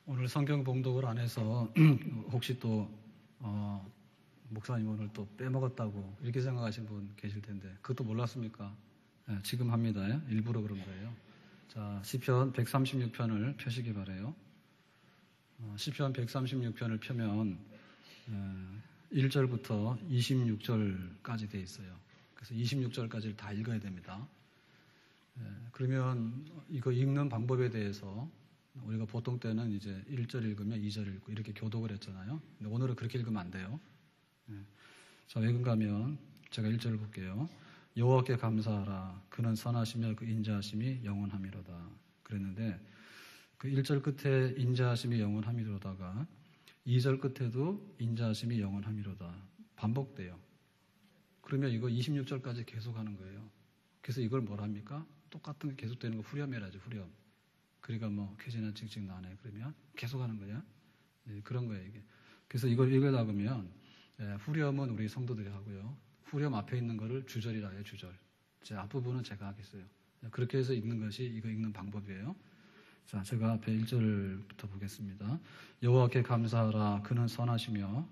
오늘 성경 봉독을 안 해서 혹시 또 목사님 오늘 또 빼먹었다고 이렇게 생각하신 분 계실 텐데 그것도 몰랐습니까? 네, 지금 합니다. 일부러 그런 거예요. 자, 시편 136편을 펴시기 바라요. 시편 136편을 펴면 1절부터 26절까지 돼 있어요. 그래서 26절까지를 다 읽어야 됩니다. 그러면 이거 읽는 방법에 대해서 우리가 보통 때는 이제 1절 읽으면 2절 읽고 이렇게 교독을 했잖아요. 근데 오늘은 그렇게 읽으면 안 돼요. 자, 왜 그런가 하면 제가 1절을 볼게요. 여호와께 감사하라. 그는 선하시며 그 인자하심이 영원함이로다. 그랬는데 그 1절 끝에 인자하심이 영원함이로다가 2절 끝에도 인자하심이 영원함이로다. 반복돼요. 그러면 이거 26절까지 계속하는 거예요. 그래서 이걸 뭘 합니까? 똑같은 게 계속되는 거 후렴이라죠. 후렴. 그러니까 뭐 쾌지나 칙칙 나네 그러면 계속하는 거야. 그런 거예요 이게. 그래서 이걸 읽으다 보면 후렴은 우리 성도들이 하고요. 후렴 앞에 있는 거를 주절이라 해요. 주절. 제 앞부분은 제가 하겠어요. 그렇게 해서 읽는 것이 이거 읽는 방법이에요. 자, 제가 앞에 1절부터 보겠습니다. 여호와께 감사하라. 그는 선하시며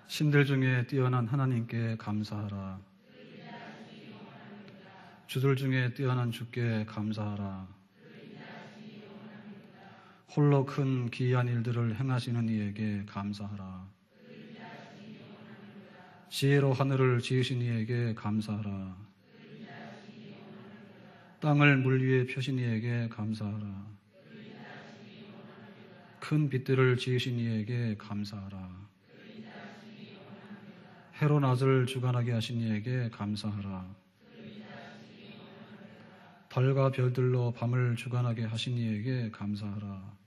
신들 중에 뛰어난 하나님께 감사하라. 주들 중에 뛰어난 주께 감사하라. 홀로 큰 기이한 일들을 행하시는 이에게 감사하라. 지혜로 하늘을 지으신 이에게 감사하라. 땅을 물 위에 펴신 이에게 감사하라. 큰 빛들을 지으신 이에게 감사하라. 해로 낮을 주관하게 하신 이에게 감사하라. 달과 별들로 밤을 주관하게 하신 이에게 감사하라.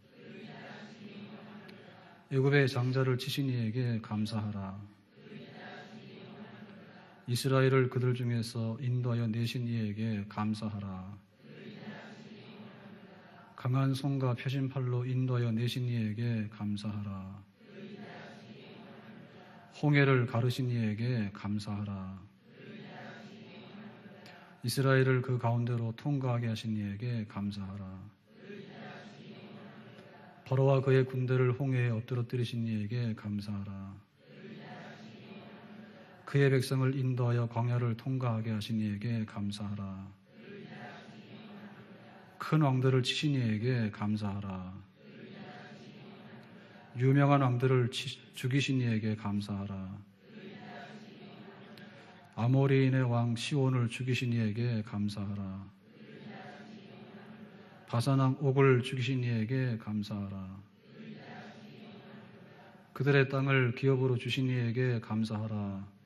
애굽의 장자를 치신 이에게 감사하라. 이스라엘을 그들 중에서 인도하여 내신 이에게 감사하라. 강한 손과 펴진 팔로 인도하여 내신 이에게 감사하라. 홍해를 가르신 이에게 감사하라. 이스라엘을 그 가운데로 통과하게 하신 이에게 감사하라. 바로와 그의 군대를 홍해에 엎드러뜨리신 이에게 감사하라. 그의 백성을 인도하여 광야를 통과하게 하신 이에게 감사하라. 큰 왕들을 치신 이에게 감사하라. 유명한 왕들을 죽이신 이에게 감사하라. 아모리인의 왕 시온을 죽이신 이에게 감사하라. 바산왕 옥을 죽이신 이에게 감사하라. 그들의 땅을 기업으로 주신 이에게 감사하라.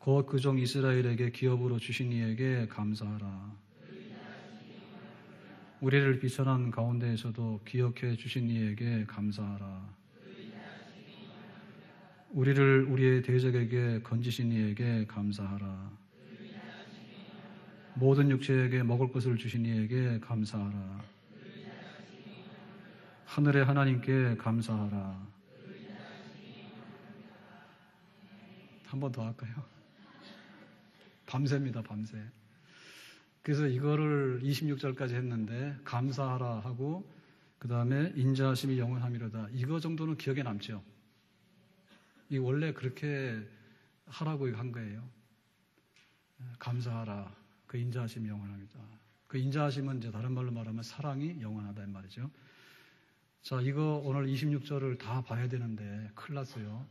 곧 그 종 이스라엘에게 기업으로 주신 이에게 감사하라. 우리를 비천한 가운데에서도 기억해 주신 이에게 감사하라. 우리를 우리의 대적에게 건지신 이에게 감사하라. 모든 육체에게 먹을 것을 주신 이에게 감사하라. 하늘의 하나님께 감사하라. 한 번 더 할까요? 밤새입니다, 밤새. 그래서 이거를 26절까지 했는데 감사하라 하고 그 다음에 인자하심이 영원함이로다. 이거 정도는 기억에 남죠. 이 원래 그렇게 하라고 한 거예요. 감사하라. 그 인자하심이 영원합니다. 그 인자하심은 이제 다른 말로 말하면 사랑이 영원하다 이 말이죠. 자, 이거 오늘 26절을 다 봐야 되는데 큰일 났어요.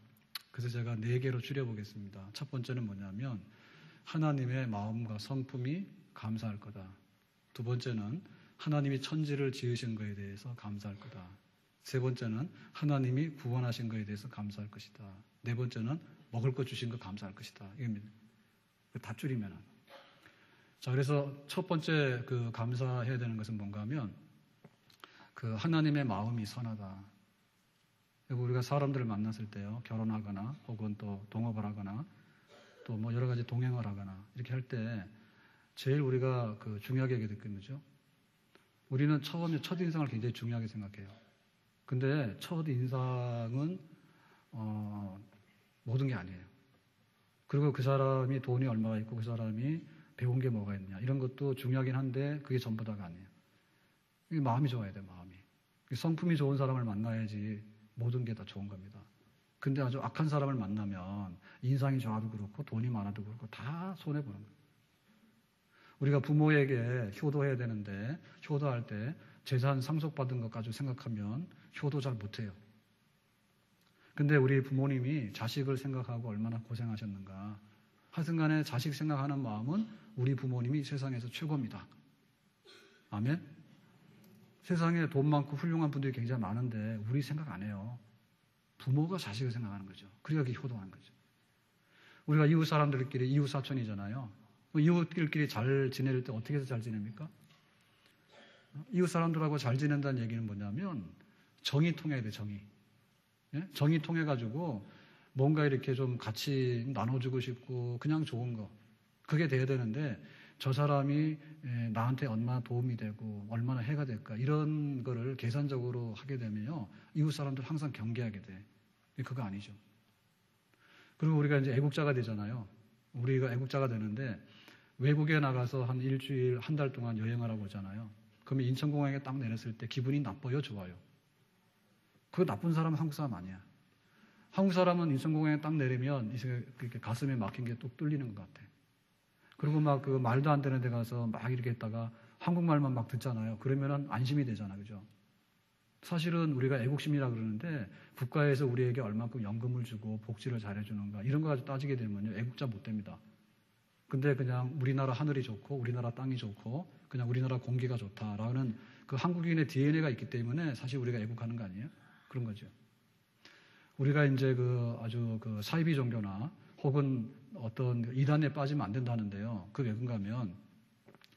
그래서 제가 4개로 줄여보겠습니다. 첫 번째는 뭐냐면 하나님의 마음과 성품이 감사할 거다. 두 번째는 하나님이 천지를 지으신 것에 대해서 감사할 거다. 세 번째는 하나님이 구원하신 것에 대해서 감사할 것이다. 네 번째는 먹을 것 주신 거 감사할 것이다. 이겁니다. 다 줄이면은. 자, 그래서 첫 번째 그 감사해야 되는 것은 뭔가 하면 그 하나님의 마음이 선하다. 우리가 사람들을 만났을 때요, 결혼하거나 혹은 또 동업을 하거나 또 뭐 여러 가지 동행을 하거나 이렇게 할 때 제일 우리가 그 중요하게 하게 느끼죠. 우리는 처음에 첫인상을 굉장히 중요하게 생각해요. 근데 첫인상은 모든 게 아니에요. 그리고 그 사람이 돈이 얼마나 있고 그 사람이 배운 게 뭐가 있냐 이런 것도 중요하긴 한데 그게 전부 다가 아니에요. 마음이 좋아야 돼, 마음이. 성품이 좋은 사람을 만나야지 모든 게 다 좋은 겁니다. 근데 아주 악한 사람을 만나면 인상이 좋아도 그렇고 돈이 많아도 그렇고 다 손해보는 거예요. 우리가 부모에게 효도해야 되는데 효도할 때 재산 상속받은 것까지 생각하면 효도 잘 못해요. 근데 우리 부모님이 자식을 생각하고 얼마나 고생하셨는가. 하여튼간에 자식 생각하는 마음은 우리 부모님이 세상에서 최고입니다. 아멘? 세상에 돈 많고 훌륭한 분들이 굉장히 많은데 우리 생각 안 해요. 부모가 자식을 생각하는 거죠. 그래야 그게 효도하는 거죠. 우리가 이웃 사람들끼리 이웃 사촌이잖아요. 이웃들끼리 잘 지낼 때 어떻게 해서 잘 지냅니까? 이웃 사람들하고 잘 지낸다는 얘기는 뭐냐면 정이 통해야 돼, 정이. 예? 정이 통해가지고 뭔가 이렇게 좀 같이 나눠주고 싶고 그냥 좋은 거. 그게 돼야 되는데 저 사람이 나한테 얼마나 도움이 되고 얼마나 해가 될까 이런 거를 계산적으로 하게 되면요. 이웃 사람들 항상 경계하게 돼. 그거 아니죠. 그리고 우리가 이제 애국자가 되잖아요. 우리가 애국자가 되는데 외국에 나가서 한 일주일, 한 달 동안 여행을 하고 오잖아요. 그러면 인천공항에 딱 내렸을 때 기분이 나빠요, 좋아요? 그거 나쁜 사람은 한국 사람 아니야. 한국 사람은 인천공항에 딱 내리면 이제 가슴에 막힌 게 뚝 뚫리는 것 같아. 그리고 막 그 말도 안 되는 데 가서 막 이렇게 했다가 한국말만 막 듣잖아요. 그러면은 안심이 되잖아, 그죠? 사실은 우리가 애국심이라 그러는데 국가에서 우리에게 얼만큼 연금을 주고 복지를 잘해주는가 이런 거 가지고 따지게 되면요 애국자 못 됩니다. 근데 그냥 우리나라 하늘이 좋고 우리나라 땅이 좋고 그냥 우리나라 공기가 좋다라는 그 한국인의 DNA가 있기 때문에 사실 우리가 애국하는 거 아니에요? 그런 거죠. 우리가 이제 그 아주 그 사이비 종교나 혹은 어떤 이단에 빠지면 안 된다는데요. 그게 왜 그런가 하면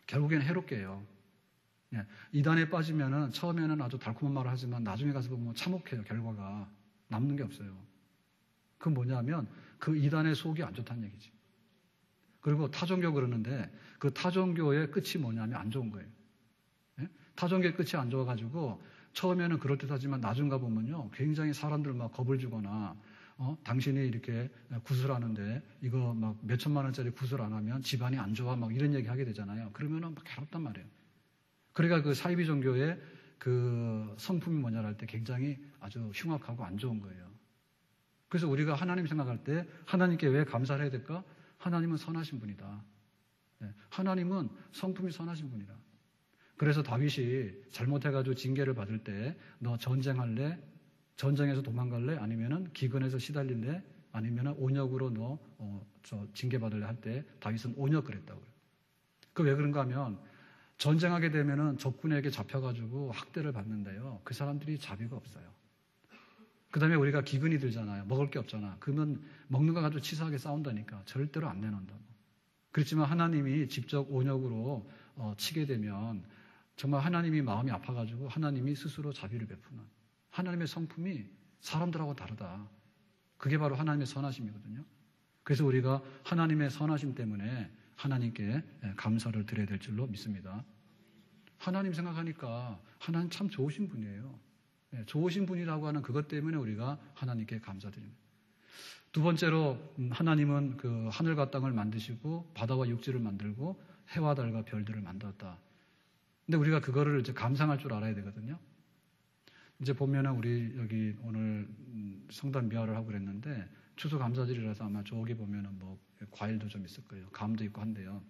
결국엔 해롭게 해요. 예, 이단에 빠지면은 처음에는 아주 달콤한 말을 하지만 나중에 가서 보면 참혹해요. 결과가 남는 게 없어요. 그건 뭐냐면 그 이단의 속이 안 좋다는 얘기지. 그리고 타종교 그러는데 그 타종교의 끝이 뭐냐면 안 좋은 거예요. 예? 타종교의 끝이 안 좋아가지고 처음에는 그럴듯하지만 나중 가보면요 굉장히 사람들 막 겁을 주거나 당신이 이렇게 구슬하는데 이거 막 몇천만 원짜리 구슬 안 하면 집안이 안 좋아 막 이런 얘기 하게 되잖아요. 그러면은 막 괴롭단 말이에요. 그러니까 그 사이비 종교의 그 성품이 뭐냐를 할 때 굉장히 아주 흉악하고 안 좋은 거예요. 그래서 우리가 하나님 생각할 때 하나님께 왜 감사를 해야 될까? 하나님은 선하신 분이다. 하나님은 성품이 선하신 분이다. 그래서 다윗이 잘못해가지고 징계를 받을 때 너 전쟁할래? 전쟁에서 도망갈래? 아니면은 기근에서 시달릴래? 아니면은 온역으로 너 징계 받을래? 할 때 다윗은 온역 그랬다고요. 그 왜 그런가 하면 전쟁하게 되면은 적군에게 잡혀가지고 학대를 받는데요. 그 사람들이 자비가 없어요. 그 다음에 우리가 기근이 들잖아요. 먹을 게 없잖아. 그러면 먹는 거 가지고 치사하게 싸운다니까. 절대로 안 내놓는다고. 그렇지만 하나님이 직접 온역으로 치게 되면 정말 하나님이 마음이 아파가지고 하나님이 스스로 자비를 베푸는 하나님의 성품이 사람들하고 다르다. 그게 바로 하나님의 선하심이거든요. 그래서 우리가 하나님의 선하심 때문에 하나님께 감사를 드려야 될 줄로 믿습니다. 하나님 생각하니까 하나님 참 좋으신 분이에요. 좋으신 분이라고 하는 그것 때문에 우리가 하나님께 감사드립니다. 두 번째로 하나님은 그 하늘과 땅을 만드시고 바다와 육지를 만들고 해와 달과 별들을 만들었다. 근데 우리가 그거를 이제 감상할 줄 알아야 되거든요. 이제 보면은 우리 여기 오늘 성단 미화를 하고 그랬는데 추수감사절이라서 아마 저기 보면은 뭐 과일도 좀 있을 거예요. 감도 있고 한데요.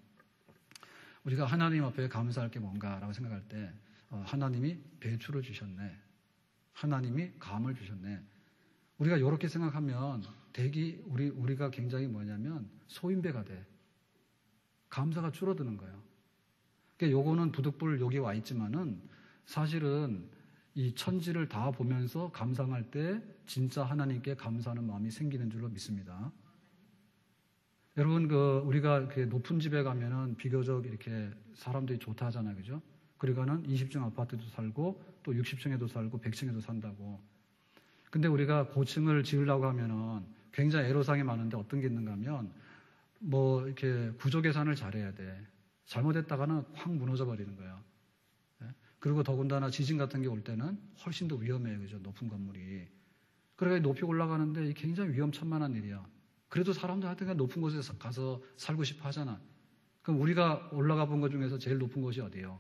우리가 하나님 앞에 감사할 게 뭔가라고 생각할 때 하나님이 배추를 주셨네. 하나님이 감을 주셨네. 우리가 이렇게 생각하면 우리가 굉장히 뭐냐면 소인배가 돼. 감사가 줄어드는 거예요. 그러니까 요거는 부득불 여기 와 있지만은 사실은 이 천지를 다 보면서 감상할 때 진짜 하나님께 감사하는 마음이 생기는 줄로 믿습니다. 여러분, 우리가 이렇게 높은 집에 가면은 비교적 이렇게 사람들이 좋다 하잖아요. 그죠? 그러니까는 20층 아파트도 살고 또 60층에도 살고 100층에도 산다고. 근데 우리가 고층을 지으려고 하면은 굉장히 애로사항이 많은데 어떤 게 있는가 하면 뭐 이렇게 구조 계산을 잘해야 돼. 잘못했다가는 확 무너져 버리는 거야. 그리고 더군다나 지진 같은 게 올 때는 훨씬 더 위험해요. 그죠? 높은 건물이. 그러니까 높이 올라가는데 굉장히 위험천만한 일이야. 그래도 사람들 하여튼 높은 곳에 가서 살고 싶어 하잖아. 그럼 우리가 올라가 본 것 중에서 제일 높은 곳이 어디예요?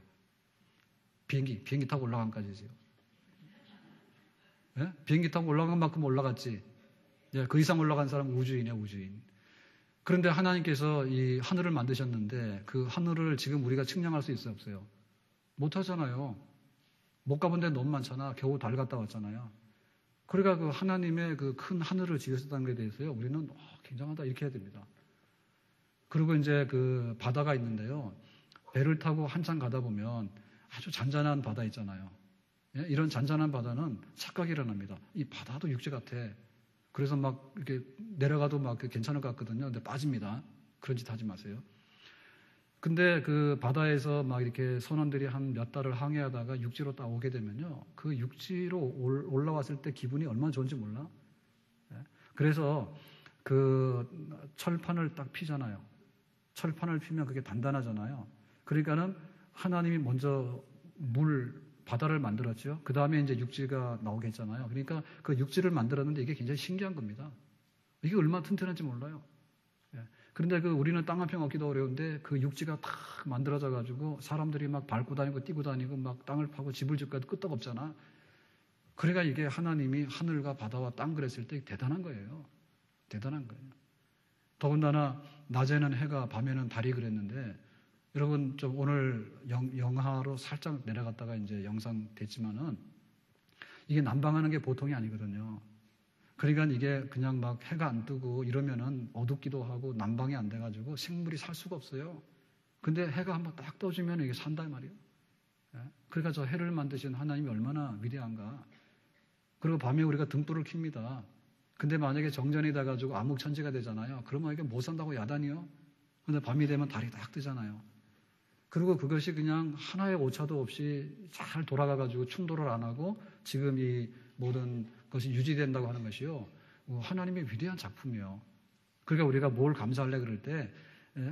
비행기 타고 올라간 까지지요. 예? 비행기 타고 올라간 만큼 올라갔지. 예, 그 이상 올라간 사람은 우주인이야, 우주인. 그런데 하나님께서 이 하늘을 만드셨는데 그 하늘을 지금 우리가 측량할 수 있어요, 없어요? 못 하잖아요. 못 가본 데 너무 많잖아. 겨우 달 갔다 왔잖아요. 그러니까 그 하나님의 그 큰 하늘을 지으셨다는 것에 대해서요, 우리는 굉장하다 이렇게 해야 됩니다. 그리고 이제 그 바다가 있는데요. 배를 타고 한참 가다 보면 아주 잔잔한 바다 있잖아요. 예? 이런 잔잔한 바다는 착각이 일어납니다. 이 바다도 육지 같아. 그래서 막 이렇게 내려가도 막 괜찮을 것 같거든요. 근데 빠집니다. 그런 짓 하지 마세요. 근데 그 바다에서 막 이렇게 선원들이 한 몇 달을 항해하다가 육지로 딱 오게 되면요. 그 육지로 올라왔을 때 기분이 얼마나 좋은지 몰라? 예? 그래서 그 철판을 딱 피잖아요. 철판을 피면 그게 단단하잖아요. 그러니까는 하나님이 먼저 바다를 만들었죠. 그 다음에 이제 육지가 나오겠잖아요. 그러니까 그 육지를 만들었는데 이게 굉장히 신기한 겁니다. 이게 얼마나 튼튼한지 몰라요. 예. 그런데 우리는 땅 한 평 얻기도 어려운데 그 육지가 딱 만들어져 가지고 사람들이 막 밟고 다니고 뛰고 다니고 막 땅을 파고 집을 짓고도 끄떡없잖아. 그러니까 이게 하나님이 하늘과 바다와 땅 그랬을 때 대단한 거예요. 대단한 거예요. 더군다나 낮에는 해가 밤에는 달이 그랬는데 여러분 좀 오늘 영하로 살짝 내려갔다가 이제 영상 됐지만은 이게 난방하는 게 보통이 아니거든요. 그러니까 이게 그냥 막 해가 안 뜨고 이러면은 어둡기도 하고 난방이 안 돼가지고 생물이 살 수가 없어요. 근데 해가 한번 딱 떠주면 이게 산다 말이에요. 예? 그러니까 저 해를 만드신 하나님이 얼마나 위대한가. 그리고 밤에 우리가 등불을 켭니다. 근데 만약에 정전이 돼가지고 암흑천지가 되잖아요. 그러면 이게 못 산다고 야단이요. 근데 밤이 되면 달이 딱 뜨잖아요. 그리고 그것이 그냥 하나의 오차도 없이 잘 돌아가가지고 충돌을 안 하고 지금 이 모든 것이 유지된다고 하는 것이요. 하나님의 위대한 작품이요. 그러니까 우리가 뭘 감사하려 그럴 때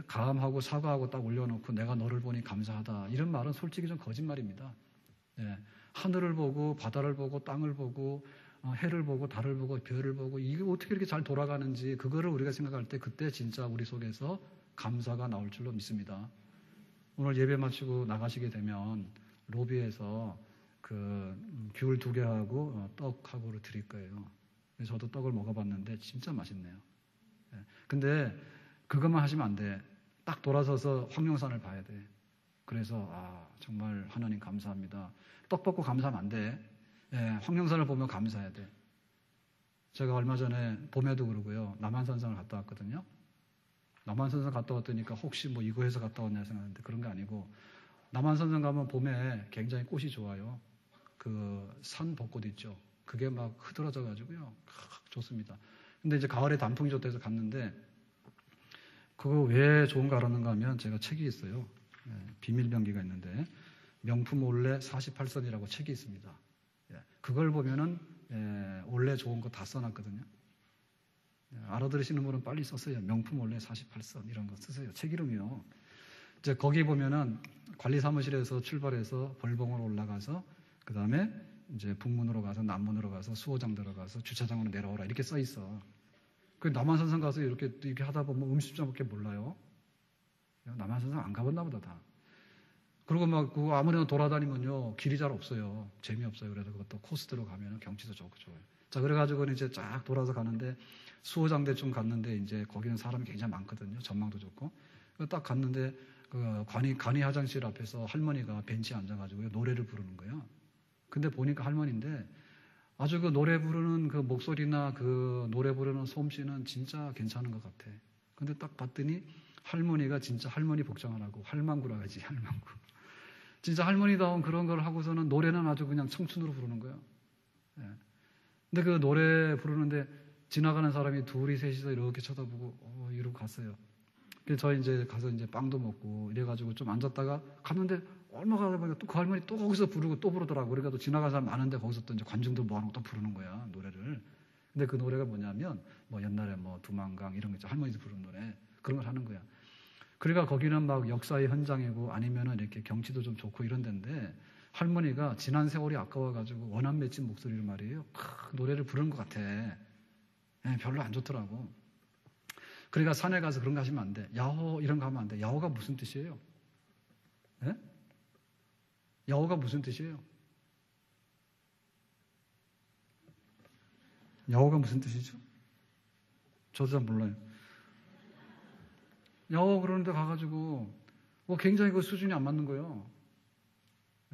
감하고 사과하고 딱 올려놓고 내가 너를 보니 감사하다. 이런 말은 솔직히 좀 거짓말입니다. 예. 하늘을 보고 바다를 보고 땅을 보고 해를 보고 달을 보고 별을 보고 이게 어떻게 이렇게 잘 돌아가는지 그거를 우리가 생각할 때 그때 진짜 우리 속에서 감사가 나올 줄로 믿습니다. 오늘 예배 마치고 나가시게 되면 로비에서 귤 2개하고 떡하고를 드릴 거예요. 저도 떡을 먹어봤는데 진짜 맛있네요. 근데 그것만 하시면 안 돼. 딱 돌아서서 황룡산을 봐야 돼. 그래서 정말 하나님 감사합니다. 떡 먹고 감사하면 안 돼. 황룡산을 보면 감사해야 돼. 제가 얼마 전에 봄에도 그러고요. 남한산성을 갔다 왔거든요. 남한산성 갔다 왔더니까 혹시 뭐 이거 해서 갔다 왔냐 생각하는데 그런 게 아니고 남한산성 가면 봄에 굉장히 꽃이 좋아요. 그 산 벚꽃 있죠. 그게 막 흐드러져 가지고요. 좋습니다. 근데 이제 가을에 단풍이 좋다 해서 갔는데 그거 왜 좋은가 알았는가 하면 제가 책이 있어요. 비밀병기가 있는데 명품 올레 48선이라고 책이 있습니다. 그걸 보면은 올레 좋은 거 다 써놨거든요. 알아들으시는 분은 빨리 썼어요. 명품 올레 48선 이런 거 쓰세요. 책 이름이요. 이제 거기 보면은 관리사무실에서 출발해서 벌봉으로 올라가서 그 다음에 이제 북문으로 가서 남문으로 가서 수호장 들어가서 주차장으로 내려오라 이렇게 써 있어. 그 남한산성 가서 이렇게 하다 보면 음식점밖에 몰라요. 남한산성 안 가봤나 보다 다. 그리고 막 아무래도 돌아다니면요 길이 잘 없어요. 재미없어요. 그래서 그것도 코스트로 가면 경치도 좋고 좋아요. 자 그래가지고는 이제 쫙 돌아서 가는데 수호장 대충 갔는데 이제 거기는 사람이 굉장히 많거든요. 전망도 좋고 딱 갔는데 그 간이 화장실 앞에서 할머니가 벤치에 앉아가지고 노래를 부르는 거예요. 근데 보니까 할머니인데 아주 그 노래 부르는 그 목소리나 그 노래 부르는 솜씨는 진짜 괜찮은 것 같아. 근데 딱 봤더니 할머니가 진짜 할머니 복장을 하고 할망구라 하지 할망구. 진짜 할머니다운 그런 걸 하고서는 노래는 아주 그냥 청춘으로 부르는 거예요. 예. 근데 그 노래 부르는데 지나가는 사람이 둘이 셋이서 이렇게 쳐다보고 이러고 갔어요. 그래서 저희 이제 가서 이제 빵도 먹고 이래가지고 좀 앉았다가 갔는데 얼마 가다 보니까 또 그 할머니 또 거기서 부르고 또 부르더라고. 그러니까 또 지나가는 사람 많은데 거기서 또 이제 관중들 모아놓고 또 부르는 거야 노래를. 근데 그 노래가 뭐냐면 뭐 옛날에 뭐 두만강 이런 거 있죠. 할머니들 부르는 노래 그런 걸 하는 거야. 그러니까 거기는 막 역사의 현장이고 아니면은 이렇게 경치도 좀 좋고 이런 데인데 할머니가 지난 세월이 아까워가지고 원한 맺힌 목소리로 말이에요. 노래를 부르는 것 같아. 별로 안 좋더라고. 그러니까 산에 가서 그런 거 하시면 안 돼. 야호 이런 거 하면 안 돼. 야호가 무슨 뜻이에요? 예? 여호가 무슨 뜻이에요? 여호가 무슨 뜻이죠? 저도 잘 몰라요. 여호 그러는데 가가지고 굉장히 그 수준이 안 맞는 거예요.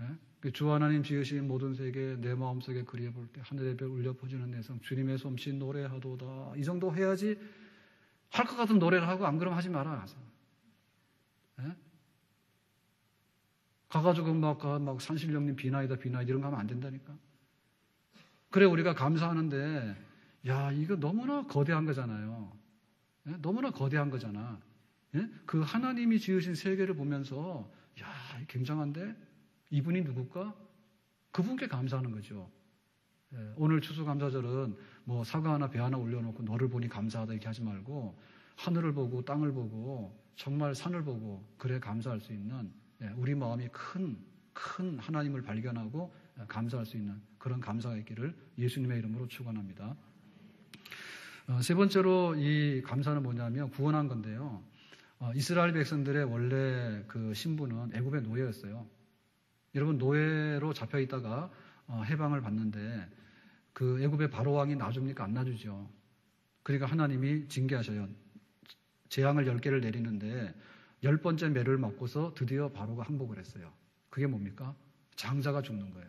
예? 주 하나님 지으신 모든 세계 내 마음속에 그리워볼 때 하늘의 별 울려 퍼지는 내성 주님의 솜씨 노래하도다. 이 정도 해야지 할 것 같은 노래를 하고 안 그러면 하지 마라. 예? 가가지고 막 산신령님 비나이다 이런 거 하면 안 된다니까. 그래 우리가 감사하는데 야 이거 너무나 거대한 거잖아요. 예? 너무나 거대한 거잖아. 예? 그 하나님이 지으신 세계를 보면서 야 굉장한데 이분이 누굴까? 그분께 감사하는 거죠. 예, 오늘 추수감사절은 뭐 사과 하나 배 하나 올려놓고 너를 보니 감사하다 이렇게 하지 말고 하늘을 보고 땅을 보고 정말 산을 보고 그래 감사할 수 있는 우리 마음이 큰 하나님을 발견하고 감사할 수 있는 그런 감사가 있기를 예수님의 이름으로 축원합니다. 세 번째로 이 감사는 뭐냐면 구원한 건데요. 이스라엘 백성들의 원래 그 신분은 애굽의 노예였어요. 여러분 노예로 잡혀 있다가 해방을 받는데 그 애굽의 바로 왕이 놔줍니까? 안 놔주죠. 그러니까 하나님이 징계하셔요. 재앙을 10개를 내리는데 10번째 매를 맞고서 드디어 바로가 항복을 했어요. 그게 뭡니까? 장자가 죽는 거예요.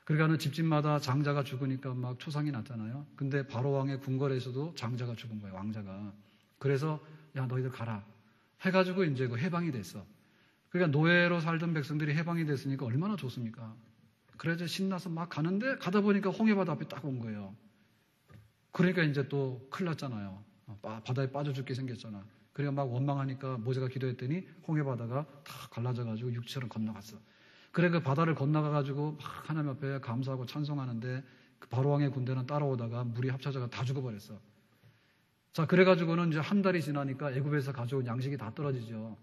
그러니까 집집마다 장자가 죽으니까 막 초상이 났잖아요. 근데 바로 왕의 궁궐에서도 장자가 죽은 거예요. 왕자가. 그래서 야 너희들 가라 해가지고 이제 그 해방이 됐어. 그러니까 노예로 살던 백성들이 해방이 됐으니까 얼마나 좋습니까? 그래서 신나서 막 가는데 가다 보니까 홍해바다 앞에 딱 온 거예요. 그러니까 이제 또 큰일 났잖아요. 바다에 빠져 죽게 생겼잖아. 그러니까 막 원망하니까 모세가 기도했더니 홍해바다가 다 갈라져가지고 육지처럼 건너갔어. 그래 그 바다를 건너가가지고 막 하나님 앞에 감사하고 찬송하는데 그 바로왕의 군대는 따라오다가 물이 합쳐져가 다 죽어버렸어. 자 그래가지고는 이제 한 달이 지나니까 애굽에서 가져온 양식이 다 떨어지죠.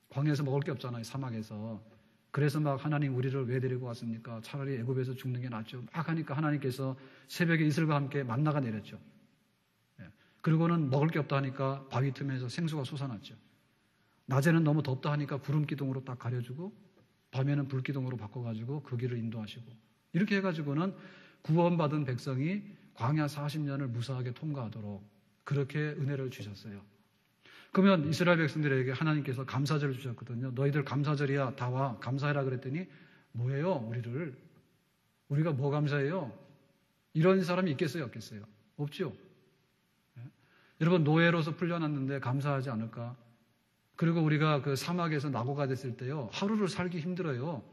광야에서 먹을 게 없잖아요. 사막에서. 그래서 막 하나님 우리를 왜 데리고 왔습니까? 차라리 애굽에서 죽는 게 낫죠. 막 하니까 하나님께서 새벽에 이슬과 함께 만나가 내렸죠. 그리고는 먹을 게 없다 하니까 바위 틈에서 생수가 솟아났죠. 낮에는 너무 덥다 하니까 구름 기둥으로 딱 가려주고 밤에는 불 기둥으로 바꿔가지고 그 길을 인도하시고 이렇게 해가지고는 구원받은 백성이 광야 40년을 무사하게 통과하도록 그렇게 은혜를 주셨어요. 그러면 이스라엘 백성들에게 하나님께서 감사절을 주셨거든요. 너희들 감사절이야 다 와 감사해라 그랬더니 뭐예요? 우리가 뭐 감사해요? 이런 사람이 있겠어요? 없겠어요? 없죠. 여러분 노예로서 풀려났는데 감사하지 않을까? 그리고 우리가 그 사막에서 낙오가 됐을 때요. 하루를 살기 힘들어요.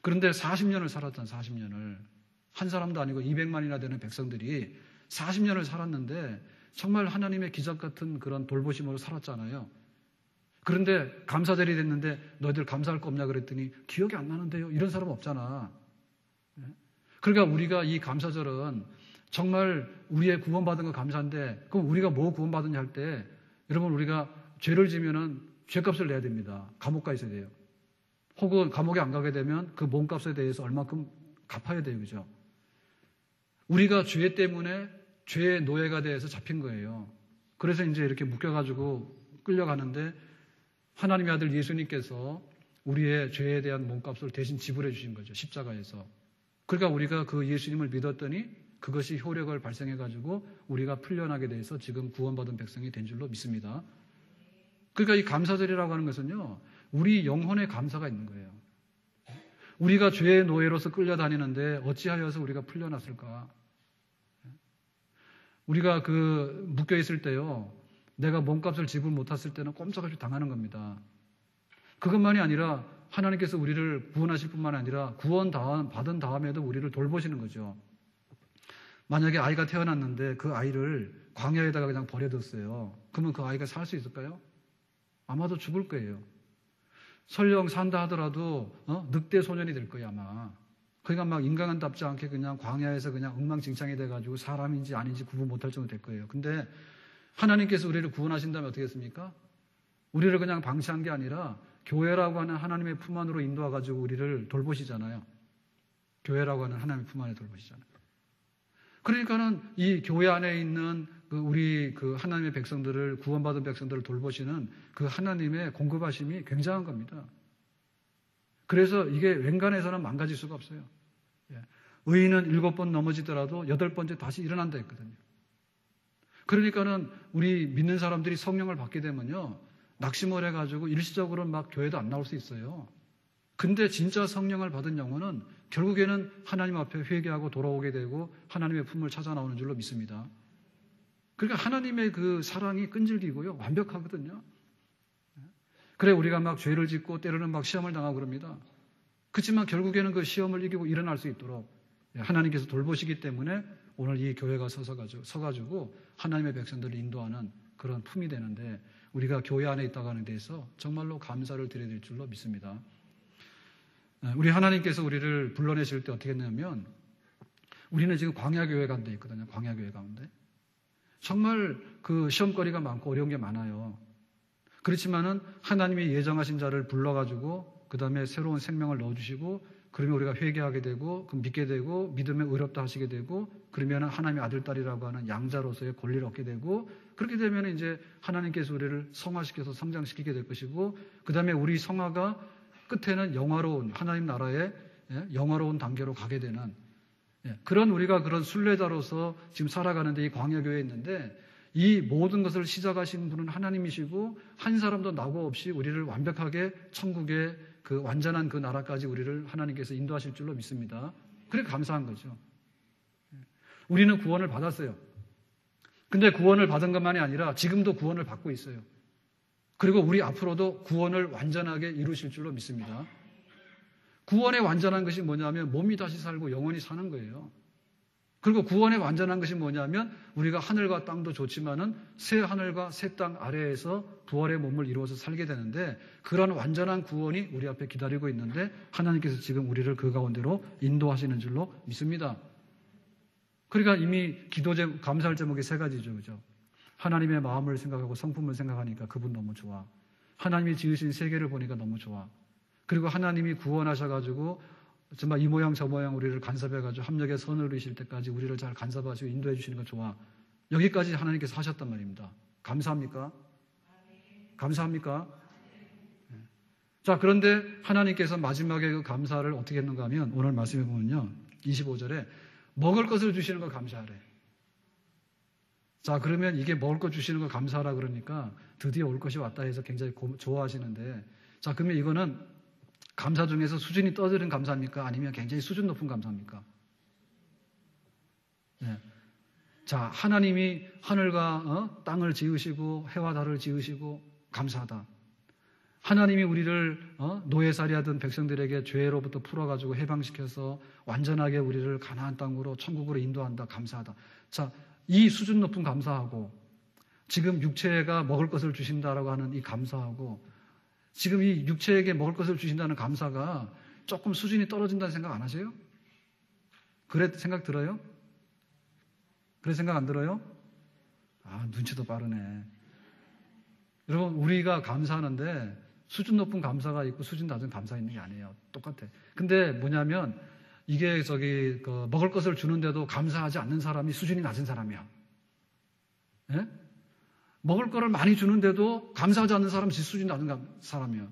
그런데 40년을 살았잖아요. 40년을. 한 사람도 아니고 200만이나 되는 백성들이 40년을 살았는데 정말 하나님의 기적 같은 그런 돌보심으로 살았잖아요. 그런데 감사절이 됐는데 너희들 감사할 거 없냐 그랬더니 기억이 안 나는데요. 이런 사람 없잖아. 그러니까 우리가 이 감사절은 정말 우리의 구원받은 거 감사한데 그럼 우리가 뭐 구원받았냐 할 때 여러분 우리가 죄를 지면은 죄값을 내야 됩니다. 감옥 가 있어야 돼요. 혹은 감옥에 안 가게 되면 그 몸값에 대해서 얼마큼 갚아야 돼요. 그죠? 우리가 죄 때문에 죄의 노예가 돼서 잡힌 거예요. 그래서 이제 이렇게 묶여가지고 끌려가는데 하나님의 아들 예수님께서 우리의 죄에 대한 몸값을 대신 지불해 주신 거죠. 십자가에서. 그러니까 우리가 그 예수님을 믿었더니 그것이 효력을 발생해가지고 우리가 풀려나게 돼서 지금 구원받은 백성이 된 줄로 믿습니다. 그러니까 이 감사절이라고 하는 것은요, 우리 영혼의 감사가 있는 거예요. 우리가 죄의 노예로서 끌려다니는데 어찌하여서 우리가 풀려났을까? 우리가 그 묶여있을 때요, 내가 몸값을 지불 못했을 때는 꼼짝없이 당하는 겁니다. 그것만이 아니라 하나님께서 우리를 구원하실 뿐만 아니라 받은 다음에도 우리를 돌보시는 거죠. 만약에 아이가 태어났는데 그 아이를 광야에다가 그냥 버려뒀어요. 그러면 그 아이가 살 수 있을까요? 아마도 죽을 거예요. 설령 산다 하더라도 늑대 소년이 될 거예요 아마. 그러니까 막 인간답지 않게 그냥 광야에서 그냥 엉망진창이 돼가지고 사람인지 아닌지 구분 못할 정도 될 거예요. 근데 하나님께서 우리를 구원하신다면 어떻게 했습니까? 우리를 그냥 방치한 게 아니라 교회라고 하는 하나님의 품 안으로 인도와가지고 우리를 돌보시잖아요. 교회라고 하는 하나님의 품 안에 돌보시잖아요. 그러니까는 이 교회 안에 있는 우리 그 하나님의 백성들을, 구원받은 백성들을 돌보시는 그 하나님의 공급하심이 굉장한 겁니다. 그래서 이게 웬간해서는 망가질 수가 없어요. 예. 의인은 7번 넘어지더라도 8번째 다시 일어난다 했거든요. 그러니까는 우리 믿는 사람들이 성령을 받게 되면요, 낙심을 해가지고 일시적으로 막 교회도 안 나올 수 있어요. 근데 진짜 성령을 받은 영혼은 결국에는 하나님 앞에 회개하고 돌아오게 되고 하나님의 품을 찾아 나오는 줄로 믿습니다. 그러니까 하나님의 그 사랑이 끈질기고요, 완벽하거든요. 그래 우리가 막 죄를 짓고 때로는 막 시험을 당하고 그럽니다. 그렇지만 결국에는 그 시험을 이기고 일어날 수 있도록 하나님께서 돌보시기 때문에 오늘 이 교회가 서가지고 하나님의 백성들을 인도하는 그런 품이 되는데, 우리가 교회 안에 있다고 하는 데에서 정말로 감사를 드려야 될 줄로 믿습니다. 우리 하나님께서 우리를 불러내실 때 어떻게 했냐면, 우리는 지금 광야교회 가운데 있거든요. 광야교회 가운데. 정말 그 시험거리가 많고 어려운 게 많아요. 그렇지만은 하나님이 예정하신 자를 불러가지고 그 다음에 새로운 생명을 넣어주시고, 그러면 우리가 회개하게 되고 믿게 되고 믿음에 의롭다 하시게 되고, 그러면 하나님의 아들 딸이라고 하는 양자로서의 권리를 얻게 되고, 그렇게 되면 이제 하나님께서 우리를 성화시켜서 성장시키게 될 것이고, 그 다음에 우리 성화가 끝에는 영화로운 하나님 나라의 영화로운 단계로 가게 되는 그런, 우리가 그런 순례자로서 지금 살아가는데 이 광야교회에 있는데, 이 모든 것을 시작하신 분은 하나님이시고 한 사람도 낙오 없이 우리를 완벽하게 천국의 그 완전한 그 나라까지 우리를 하나님께서 인도하실 줄로 믿습니다. 그래 감사한 거죠. 우리는 구원을 받았어요. 근데 구원을 받은 것만이 아니라 지금도 구원을 받고 있어요. 그리고 우리 앞으로도 구원을 완전하게 이루실 줄로 믿습니다. 구원의 완전한 것이 뭐냐면 몸이 다시 살고 영원히 사는 거예요. 그리고 구원의 완전한 것이 뭐냐면 우리가 하늘과 땅도 좋지만은 새 하늘과 새 땅 아래에서 부활의 몸을 이루어서 살게 되는데, 그런 완전한 구원이 우리 앞에 기다리고 있는데 하나님께서 지금 우리를 그 가운데로 인도하시는 줄로 믿습니다. 그러니까 이미 감사할 제목이 3가지죠. 그죠? 하나님의 마음을 생각하고 성품을 생각하니까 그분 너무 좋아. 하나님이 지으신 세계를 보니까 너무 좋아. 그리고 하나님이 구원하셔가지고 정말 이 모양 저 모양 우리를 간섭해가지고 합력의 선을 이루실 때까지 우리를 잘 간섭하시고 인도해 주시는 거 좋아. 여기까지 하나님께서 하셨단 말입니다. 감사합니까? 감사합니까? 자, 그런데 하나님께서 마지막에 그 감사를 어떻게 했는가 하면, 오늘 말씀해 보면요, 25절에 먹을 것을 주시는 거 감사하래. 자, 그러면 이게 먹을 것 주시는 거 감사하라 그러니까 드디어 올 것이 왔다 해서 굉장히 좋아하시는데, 자, 그러면 이거는 감사 중에서 수준이 떨어지는 감사입니까? 아니면 굉장히 수준 높은 감사입니까? 네. 자, 하나님이 하늘과 땅을 지으시고 해와 달을 지으시고 감사하다. 하나님이 우리를 노예살이 하던 백성들에게 죄로부터 풀어가지고 해방시켜서 완전하게 우리를 가나안 땅으로 천국으로 인도한다. 감사하다. 자, 이 수준 높은 감사하고 지금 육체가 먹을 것을 주신다라고 하는 이 감사하고 지금 이 육체에게 먹을 것을 주신다는 감사가 조금 수준이 떨어진다는 생각 안 하세요? 그래 생각 들어요? 그래 생각 안 들어요? 아, 눈치도 빠르네. 여러분, 우리가 감사하는데 수준 높은 감사가 있고 수준 낮은 감사 있는 게 아니에요. 똑같아. 근데 뭐냐면 이게 먹을 것을 주는데도 감사하지 않는 사람이 수준이 낮은 사람이야. 예? 먹을 거를 많이 주는데도 감사하지 않는 사람이 수준이 낮은 사람이야.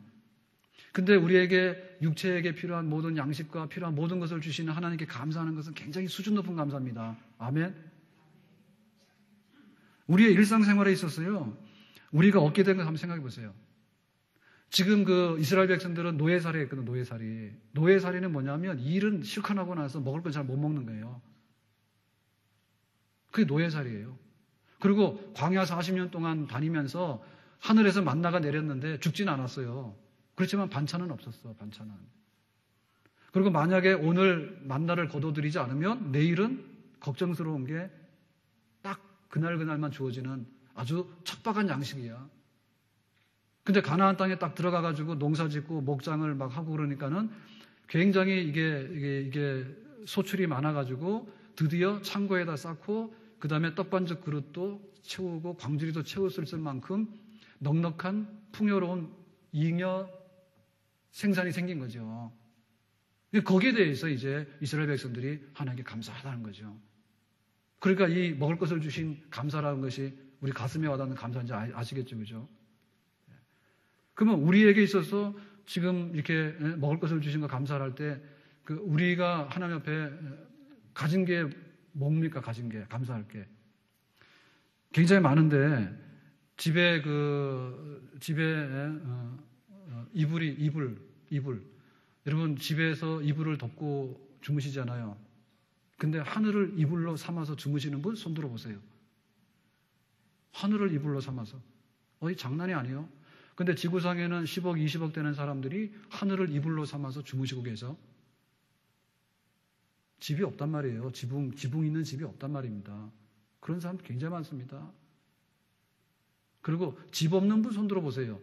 근데 우리에게 육체에게 필요한 모든 양식과 필요한 모든 것을 주시는 하나님께 감사하는 것은 굉장히 수준 높은 감사입니다. 아멘. 우리의 일상생활에 있어서요, 우리가 얻게 된 것 한번 생각해 보세요. 지금 그 이스라엘 백성들은 노예살이 했거든. 노예살이는 뭐냐면 일은 실컷 하고 나서 먹을 건 잘 못 먹는 거예요. 그게 노예살이에요. 그리고 광야 40년 동안 다니면서 하늘에서 만나가 내렸는데 죽진 않았어요. 그렇지만 반찬은 없었어. 반찬은. 그리고 만약에 오늘 만나를 거둬들이지 않으면 내일은 걱정스러운 게 딱 그날만 주어지는 아주 척박한 양식이야. 근데 가나안 땅에 딱 들어가가지고 농사 짓고 목장을 막 하고 그러니까는 굉장히 이게 소출이 많아가지고 드디어 창고에다 쌓고 그 다음에 떡반죽 그릇도 채우고 광주리도 채웠을 만큼 넉넉한 풍요로운 잉여 생산이 생긴 거죠. 거기에 대해서 이제 이스라엘 백성들이 하나님께 감사하다는 거죠. 그러니까 이 먹을 것을 주신 감사라는 것이 우리 가슴에 와닿는 감사인지 아시겠죠, 그죠? 그러면 우리에게 있어서 지금 이렇게 먹을 것을 주신 거 감사를 할 때 그 우리가 하나님 앞에 가진 게 뭡니까? 가진 게 감사할 게 굉장히 많은데 집에 이불 여러분 집에서 이불을 덮고 주무시잖아요. 근데 하늘을 이불로 삼아서 주무시는 분 손 들어보세요. 하늘을 이불로 삼아서. 이 장난이 아니에요. 근데 지구상에는 10억, 20억 되는 사람들이 하늘을 이불로 삼아서 주무시고 계셔. 집이 없단 말이에요. 지붕 있는 집이 없단 말입니다. 그런 사람 굉장히 많습니다. 그리고 집 없는 분 손 들어보세요.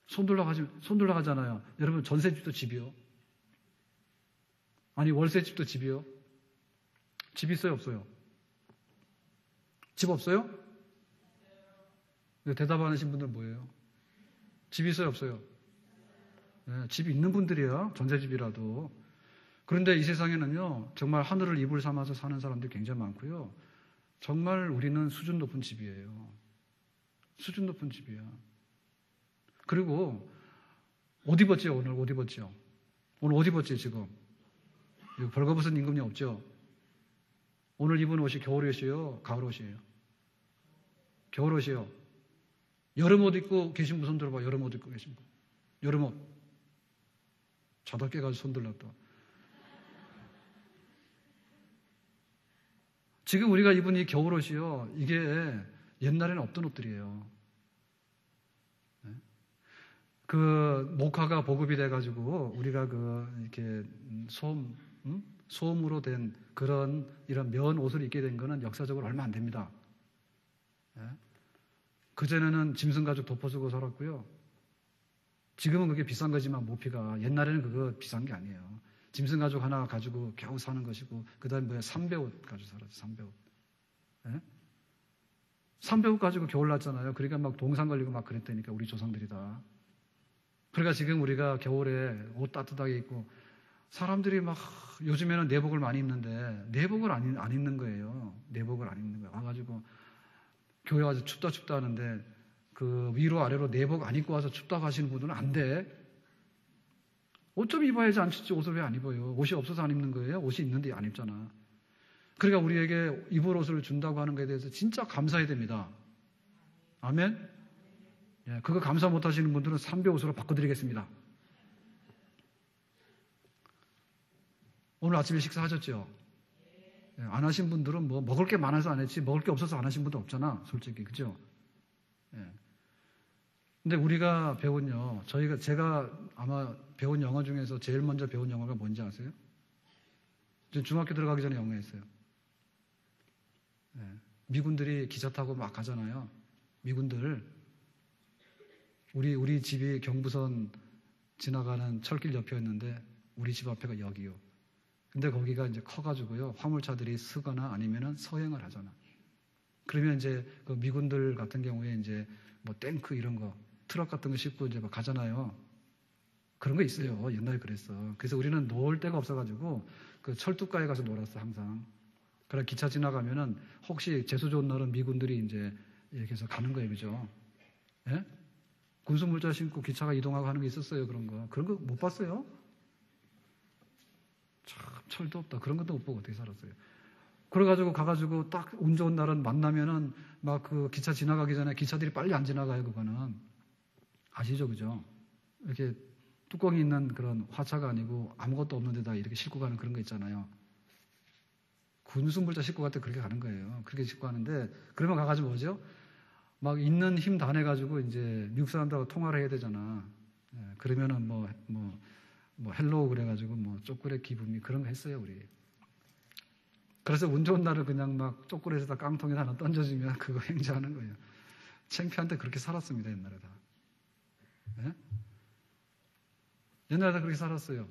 손 들어가잖아요. 여러분 전세집도 집이요. 아니 월세집도 집이요. 집 있어요, 없어요? 집 없어요? 대답 안 하신 분들 뭐예요? 집 있어요, 없어요? 네, 집 있는 분들이야. 전세집이라도. 그런데 이 세상에는요, 정말 하늘을 이불 삼아서 사는 사람들이 굉장히 많고요. 정말 우리는 수준 높은 집이에요. 수준 높은 집이야. 그리고 옷 입었지요, 오늘 옷 입었지요. 오늘 옷 입었지, 지금. 벌거벗은 임금이 없죠. 오늘 입은 옷이 겨울 옷이에요, 가을 옷이에요? 겨울 옷이요. 여름 옷 입고 계신 분 손 들어봐. 여름 옷 입고 계신 분. 여름 옷. 자다 깨가지고 손 들렸다. 지금 우리가 입은 이 겨울 옷이요. 이게 옛날에는 없던 옷들이에요. 그 목화가 보급이 돼가지고 우리가 이렇게 소음으로 된 이런 면 옷을 입게 된 거는 역사적으로 얼마 안 됩니다. 그전에는 짐승 가죽 덮어쓰고 살았고요. 지금은 그게 비싼 거지만 모피가 옛날에는 그거 비싼 게 아니에요. 짐승 가죽 하나 가지고 겨우 사는 것이고 그 다음에 삼배옷 가지고 살았죠. 삼배옷. 삼배옷 가지고 겨울 났잖아요. 그러니까 막 동상 걸리고 막 그랬다니까 우리 조상들이 다. 그러니까 지금 우리가 겨울에 옷 따뜻하게 입고 사람들이 막 요즘에는 내복을 많이 입는데 내복을 안 입는 거예요. 내복을 안 입는 거예요. 와가지고 교회 와서 춥다 하는데 그 위로 아래로 내복 안 입고 와서 춥다고 하시는 분들은 안 돼. 옷 좀 입어야지 안 춥지 옷을 왜 안 입어요? 옷이 없어서 안 입는 거예요? 옷이 있는데 안 입잖아. 그러니까 우리에게 입을 옷을 준다고 하는 것에 대해서 진짜 감사해야 됩니다. 아멘? 예, 그거 감사 못 하시는 분들은 삼배 옷으로 바꿔드리겠습니다. 오늘 아침에 식사하셨죠? 예, 안 하신 분들은 뭐 먹을 게 많아서 안 했지 먹을 게 없어서 안 하신 분도 없잖아. 솔직히. 그죠? 예. 근데 우리가 배운요, 제가 아마 배운 영어 중에서 제일 먼저 배운 영어가 뭔지 아세요? 중학교 들어가기 전에 영어했어요. 네. 미군들이 기차 타고 막 가잖아요. 미군들. 우리 집이 경부선 지나가는 철길 옆이었는데 우리 집 앞에가 여기요. 근데 거기가 이제 커가지고요. 화물차들이 서거나 아니면은 서행을 하잖아. 그러면 이제 그 미군들 같은 경우에 이제 뭐 탱크 이런 거, 트럭 같은 거 싣고 이제 막 가잖아요. 그런 거 있어요. 옛날에 그랬어. 그래서 우리는 놀 데가 없어가지고 그 철도가에 가서 놀았어, 항상. 그래 기차 지나가면은 혹시 재수 좋은 날은 미군들이 이제 이렇게 해서 가는 거예요, 그죠? 예? 군수물자 신고 기차가 이동하고 하는 게 있었어요, 그런 거. 그런 거 못 봤어요? 참, 철도 없다. 그런 것도 못 보고 어떻게 살았어요? 그래가지고 가가지고 딱 운 좋은 날은 만나면은 막 그 기차 지나가기 전에 기차들이 빨리 안 지나가요, 그거는. 아시죠, 그죠? 이렇게 뚜껑이 있는 그런 화차가 아니고 아무것도 없는 데다 이렇게 싣고 가는 그런 거 있잖아요. 군수물자 싣고 갈 때 그렇게 가는 거예요. 그렇게 싣고 가는데, 그러면 가가지고 뭐죠? 막 있는 힘 다 내가지고 이제 미국 사람들하고 통화를 해야 되잖아. 예, 그러면은 뭐 헬로우 그래가지고 뭐 쪼꾸레 기분이 그런 거 했어요, 우리. 그래서 운 좋은 날은 그냥 막 쪼꾸레에다 깡통에 하나 던져주면 그거 행자하는 거예요. 창피한데 그렇게 살았습니다, 옛날에 다. 예? 옛날에 다 그렇게 살았어요.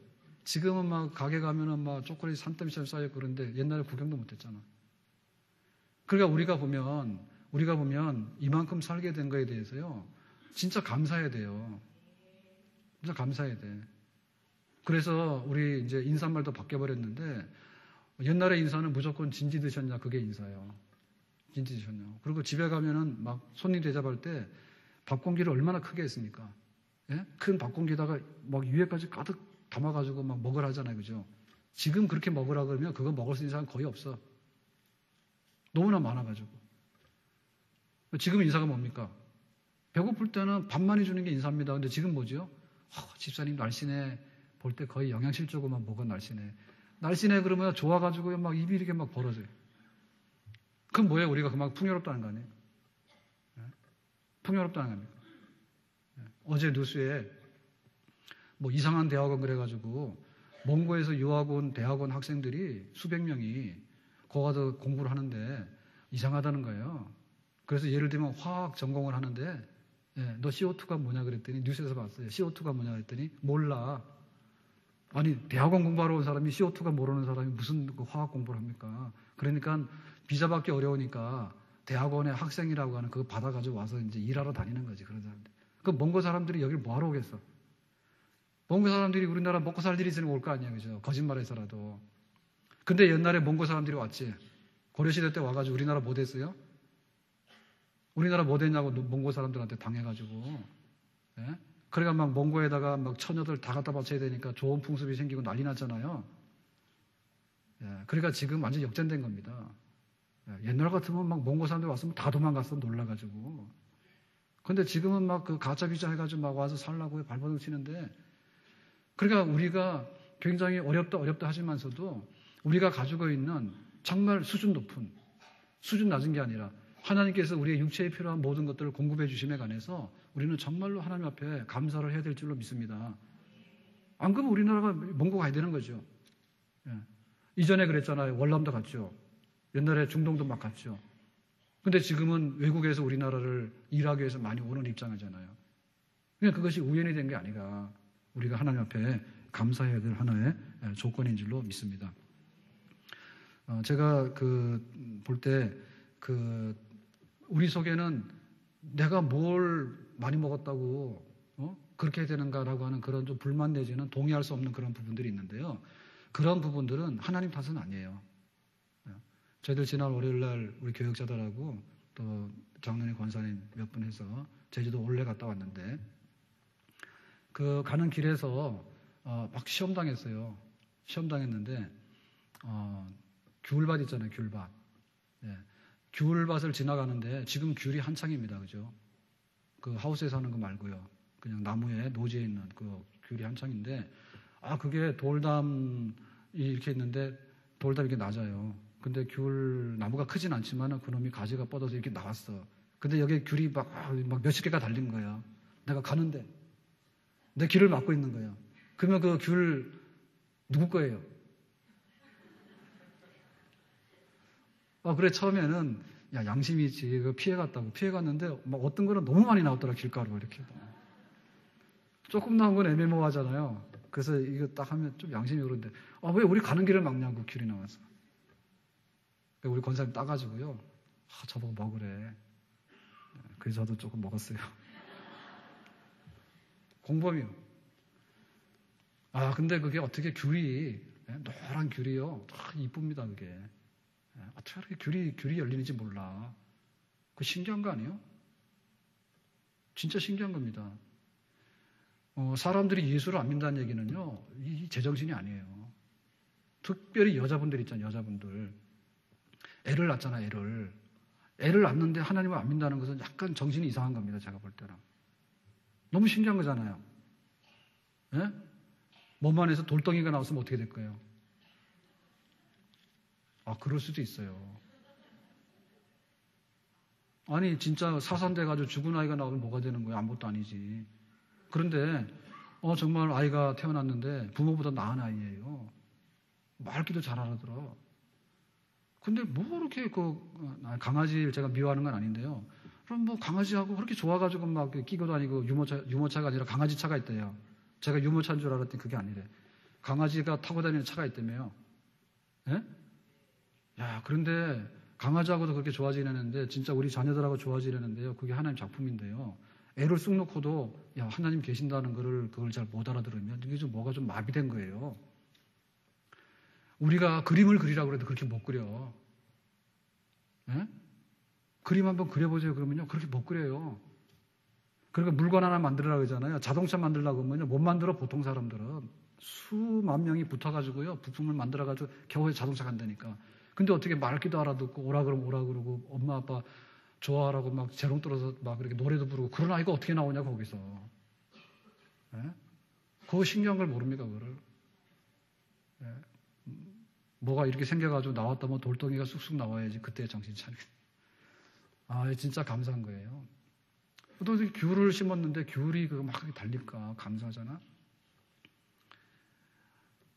지금은 막 가게 가면은 막 초콜릿 산더미처럼 쌓여있고 그런데 옛날에 구경도 못 했잖아. 그러니까 우리가 보면 이만큼 살게 된 거에 대해서요, 진짜 감사해야 돼요. 진짜 감사해야 돼. 그래서 우리 이제 인사말도 바뀌어버렸는데, 옛날에 인사는 무조건 진지 드셨냐, 그게 인사예요. 진지 드셨냐. 그리고 집에 가면은 막 손님 대접할 때 밥 공기를 얼마나 크게 했습니까? 예? 큰 밥공기에다가 막 위에까지 가득 담아가지고 막 먹으라 하잖아요. 그죠? 지금 그렇게 먹으라 그러면 그거 먹을 수 있는 사람 거의 없어. 너무나 많아가지고. 지금 인사가 뭡니까? 배고플 때는 밥 많이 주는 게 인사입니다. 근데 지금 뭐죠? 집사님 날씬해. 볼 때 거의 영양실조고만 먹은 날씬해. 날씬해 그러면 좋아가지고 막 입이 이렇게 막 벌어져요. 그럼 뭐예요? 우리가 그만 풍요롭다는 거 아니에요? 풍요롭다는 겁니다. 어제 뉴스에 뭐 이상한 대학원 그래가지고 몽고에서 유학 온 대학원 학생들이 수백 명이 거기 가서 공부를 하는데 이상하다는 거예요. 그래서 예를 들면 화학 전공을 하는데 너 CO2가 뭐냐 그랬더니 뉴스에서 봤어요. CO2가 뭐냐 그랬더니 몰라. 아니 대학원 공부하러 온 사람이 CO2가 모르는 사람이 무슨 그 화학 공부를 합니까? 그러니까 비자 받기 어려우니까 대학원의 학생이라고 하는 그거 받아가지고 와서 이제 일하러 다니는 거지 그런 사람들. 그 몽고 사람들이 여기를 뭐하러 오겠어? 몽고 사람들이 우리나라 먹고 살 일이 있으면 올 거 아니야, 그죠? 거짓말해서라도. 근데 옛날에 몽고 사람들이 왔지. 고려시대 때 와가지고 우리나라 뭐 됐어요? 우리나라 뭐 됐냐고 몽고 사람들한테 당해가지고. 예? 그러니까 막 몽고에다가 막 처녀들 다 갖다 바쳐야 되니까 좋은 풍습이 생기고 난리 났잖아요. 예, 그러니까 지금 완전 역전된 겁니다. 예, 옛날 같으면 막 몽고 사람들 왔으면 다 도망갔어, 놀라가지고. 근데 지금은 막 그 가짜 비자 해가지고 막 와서 살라고 발버둥 치는데, 그러니까 우리가 굉장히 어렵다 하지만서도 우리가 가지고 있는 정말 수준 높은, 수준 낮은 게 아니라 하나님께서 우리의 육체에 필요한 모든 것들을 공급해 주심에 관해서 우리는 정말로 하나님 앞에 감사를 해야 될 줄로 믿습니다. 안 그러면 우리나라가 몽고 가야 되는 거죠. 예. 이전에 그랬잖아요. 월남도 갔죠. 옛날에 중동도 막 갔죠. 근데 지금은 외국에서 우리나라를 일하기 위해서 많이 오는 입장이잖아요. 그러니까 그것이 우연이 된 게 아니라 우리가 하나님 앞에 감사해야 될 하나의 조건인 줄로 믿습니다. 제가 볼 때 우리 속에는 내가 뭘 많이 먹었다고 그렇게 해야 되는가라고 하는 그런 좀 불만 내지는 동의할 수 없는 그런 부분들이 있는데요. 그런 부분들은 하나님 탓은 아니에요. 저희들 지난 월요일날 우리 교역자들하고 또 장로님 권사님 몇 분 해서 제주도 올레 갔다 왔는데 가는 길에서 막 시험 당했어요. 시험 당했는데 귤밭 있잖아요. 귤밭. 예. 귤밭을 지나가는데 지금 귤이 한창입니다. 그죠? 그 하우스에서 하는 거 말고요. 그냥 나무에 노지에 있는 그 귤이 한창인데 그게 돌담이 이렇게 있는데 돌담이 이렇게 낮아요. 근데 귤 나무가 크진 않지만 그놈이 가지가 뻗어서 이렇게 나왔어. 근데 여기에 귤이 막 몇십 개가 달린 거야. 내가 가는데 내 길을 막고 있는 거야. 그러면 그 귤 누구 거예요? 그래 처음에는 양심이 있지. 피해갔다고. 피해갔는데 막 어떤 거는 너무 많이 나왔더라. 길가루 이렇게. 조금 나온 건 애매모호하잖아요. 그래서 이거 딱 하면 좀 양심이 그런데 왜 우리 가는 길을 막냐고 귤이 나와서. 우리 권사님 따가지고요. 저보고 먹으래. 그래서 저도 조금 먹었어요. 공범이요. 근데 그게 어떻게 귤이, 노란 귤이요. 이쁩니다, 그게. 어떻게 귤이 열리는지 몰라. 그거 신기한 거 아니에요? 진짜 신기한 겁니다. 사람들이 예수를 안 믿는다는 얘기는요, 이 제정신이 아니에요. 특별히 여자분들 있잖아요, 여자분들. 애를 낳잖아, 애를. 애를 낳는데 하나님을 안 믿는다는 것은 약간 정신이 이상한 겁니다, 제가 볼 때는. 너무 신기한 거잖아요. 예? 몸 안에서 돌덩이가 나왔으면 어떻게 될 거예요? 그럴 수도 있어요. 아니, 진짜 사산돼가지고 죽은 아이가 나오면 뭐가 되는 거예요? 아무것도 아니지. 그런데, 정말 아이가 태어났는데 부모보다 나은 아이예요. 말귀도 잘 알아들어. 근데 뭐 이렇게 강아지를 제가 미워하는 건 아닌데요. 그럼 뭐 강아지하고 그렇게 좋아가지고 막 끼고 다니고 유모차가 아니라 강아지 차가 있대요. 제가 유모차인 줄 알았더니 그게 아니래. 강아지가 타고 다니는 차가 있다며요. 예? 그런데 강아지하고도 그렇게 좋아지려는데 진짜 우리 자녀들하고 좋아지려는데요. 그게 하나님 작품인데요. 애를 쑥 놓고도 하나님 계신다는 그걸 잘 못 알아들으면 이게 좀 뭐가 좀 마비된 거예요. 우리가 그림을 그리라고 해도 그렇게 못 그려. 예? 그림 한번 그려보세요. 그러면요. 그렇게 못 그려요. 그리고 물건 하나 만들으라고 하잖아요. 자동차 만들려고 하면 못 만들어, 보통 사람들은. 수만 명이 붙어가지고요. 부품을 만들어가지고 겨우 자동차 간다니까. 근데 어떻게 말귀도 알아듣고 오라 그러면 오라 그러고 엄마 아빠 좋아하라고 막 재롱 떨어서 막 그렇게 노래도 부르고 그런 아이가 어떻게 나오냐 거기서. 예? 그거 신기한 걸 모릅니까 그거를. 예? 뭐가 이렇게 생겨가지고 나왔다면 돌덩이가 쑥쑥 나와야지 그때 정신 차리고. 아 진짜 감사한 거예요. 또 귤을 심었는데 귤이 그거 막 달릴까 감사하잖아.